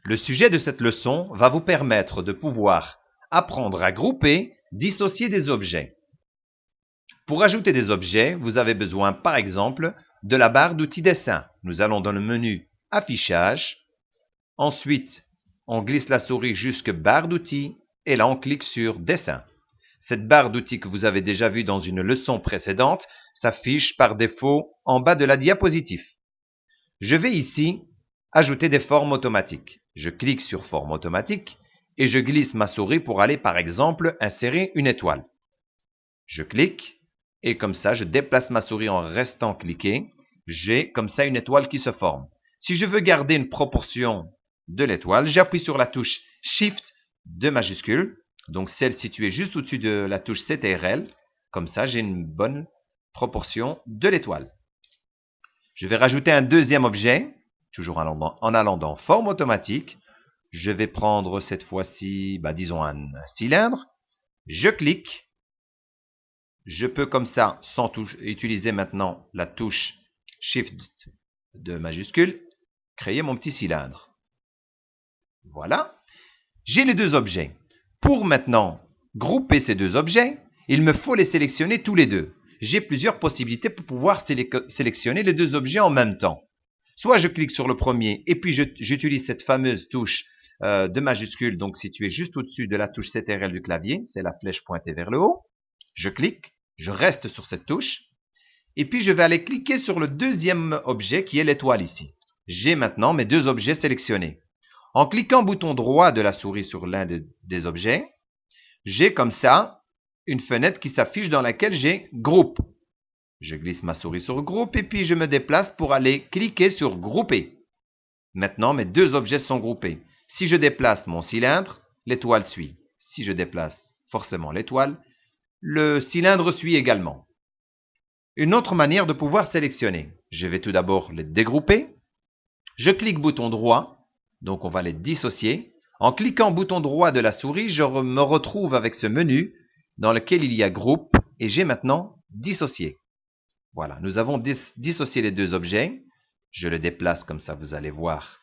Le sujet de cette leçon va vous permettre de pouvoir apprendre à grouper, dissocier des objets. Pour ajouter des objets, vous avez besoin par exemple de la barre d'outils dessin. Nous allons dans le menu affichage. Ensuite, on glisse la souris jusque barre d'outils et là on clique sur dessin. Cette barre d'outils que vous avez déjà vue dans une leçon précédente s'affiche par défaut en bas de la diapositive. Je vais ici ajouter des formes automatiques. Je clique sur forme automatique et je glisse ma souris pour aller par exemple insérer une étoile. Je clique et comme ça je déplace ma souris en restant cliqué. J'ai comme ça une étoile qui se forme. Si je veux garder une proportion de l'étoile, j'appuie sur la touche Shift de majuscule, donc celle située juste au-dessus de la touche CTRL. Comme ça, j'ai une bonne proportion de l'étoile. Je vais rajouter un deuxième objet, toujours en allant dans Forme automatique. Je vais prendre cette fois-ci, disons un cylindre. Je clique. Je peux comme ça, sans utiliser maintenant la touche Shift de majuscule, créer mon petit cylindre. Voilà. J'ai les deux objets. Pour maintenant grouper ces deux objets, il me faut les sélectionner tous les deux. J'ai plusieurs possibilités pour pouvoir sélectionner les deux objets en même temps. Soit je clique sur le premier et puis j'utilise cette fameuse touche de majuscule, donc située juste au-dessus de la touche CTRL du clavier, c'est la flèche pointée vers le haut. Je clique, je reste sur cette touche et puis je vais aller cliquer sur le deuxième objet qui est l'étoile ici. J'ai maintenant mes deux objets sélectionnés. En cliquant bouton droit de la souris sur l'un des objets, j'ai comme ça une fenêtre qui s'affiche dans laquelle j'ai groupe. Je glisse ma souris sur groupe et puis je me déplace pour aller cliquer sur grouper. Maintenant, mes deux objets sont groupés. Si je déplace mon cylindre, l'étoile suit. Si je déplace forcément l'étoile, le cylindre suit également. Une autre manière de pouvoir sélectionner. Je vais tout d'abord les dégrouper. Je clique bouton droit. Donc, on va les dissocier. En cliquant bouton droit de la souris, je me retrouve avec ce menu dans lequel il y a groupe et j'ai maintenant dissocié. Voilà, nous avons dissocié les deux objets. Je les déplace comme ça, vous allez voir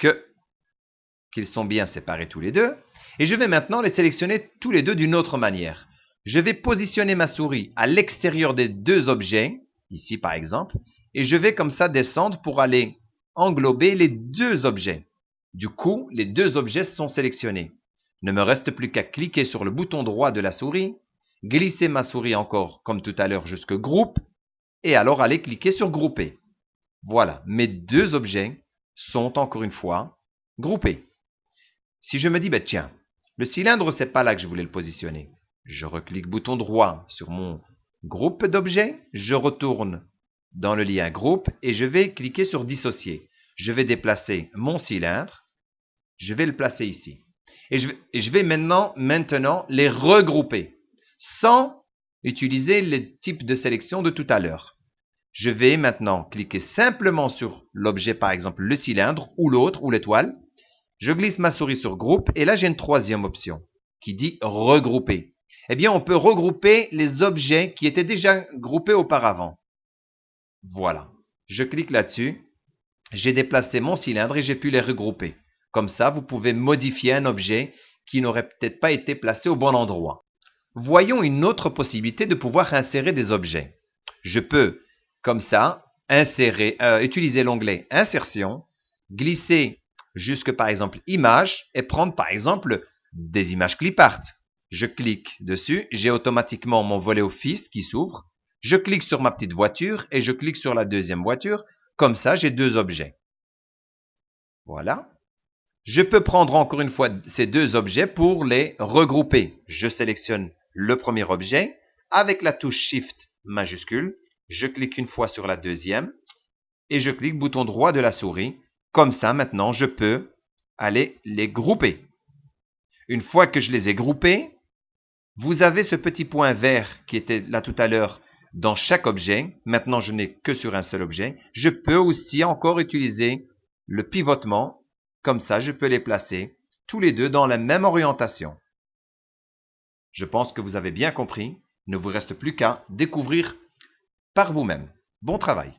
qu'ils sont bien séparés tous les deux. Et je vais maintenant les sélectionner tous les deux d'une autre manière. Je vais positionner ma souris à l'extérieur des deux objets, ici par exemple, et je vais comme ça descendre pour aller englober les deux objets. Du coup, les deux objets sont sélectionnés. Ne me reste plus qu'à cliquer sur le bouton droit de la souris, glisser ma souris encore comme tout à l'heure jusque groupe, et alors aller cliquer sur grouper. Voilà, mes deux objets sont encore une fois groupés. Si je me dis, tiens, le cylindre, c'est pas là que je voulais le positionner. Je reclique bouton droit sur mon groupe d'objets, je retourne dans le lien groupe et je vais cliquer sur dissocier. Je vais déplacer mon cylindre, je vais le placer ici. Et je vais maintenant les regrouper sans utiliser les types de sélection de tout à l'heure. Je vais maintenant cliquer simplement sur l'objet, par exemple le cylindre ou l'autre ou l'étoile. Je glisse ma souris sur groupe et là j'ai une troisième option qui dit regrouper. Eh bien, on peut regrouper les objets qui étaient déjà groupés auparavant. Voilà. Je clique là-dessus. J'ai déplacé mon cylindre et j'ai pu les regrouper. Comme ça, vous pouvez modifier un objet qui n'aurait peut-être pas été placé au bon endroit. Voyons une autre possibilité de pouvoir insérer des objets. Je peux, comme ça, utiliser l'onglet Insertion, glisser jusque par exemple Images et prendre par exemple des images clipart. Je clique dessus, j'ai automatiquement mon volet Office qui s'ouvre. Je clique sur ma petite voiture et je clique sur la deuxième voiture. Comme ça, j'ai deux objets. Voilà. Je peux prendre encore une fois ces deux objets pour les regrouper. Je sélectionne le premier objet avec la touche Shift majuscule. Je clique une fois sur la deuxième et je clique bouton droit de la souris. Comme ça, maintenant, je peux aller les grouper. Une fois que je les ai groupés, vous avez ce petit point vert qui était là tout à l'heure dans chaque objet. Maintenant, je n'ai que sur un seul objet. Je peux aussi encore utiliser le pivotement. Comme ça, je peux les placer tous les deux dans la même orientation. Je pense que vous avez bien compris. Il ne vous reste plus qu'à découvrir par vous-même. Bon travail!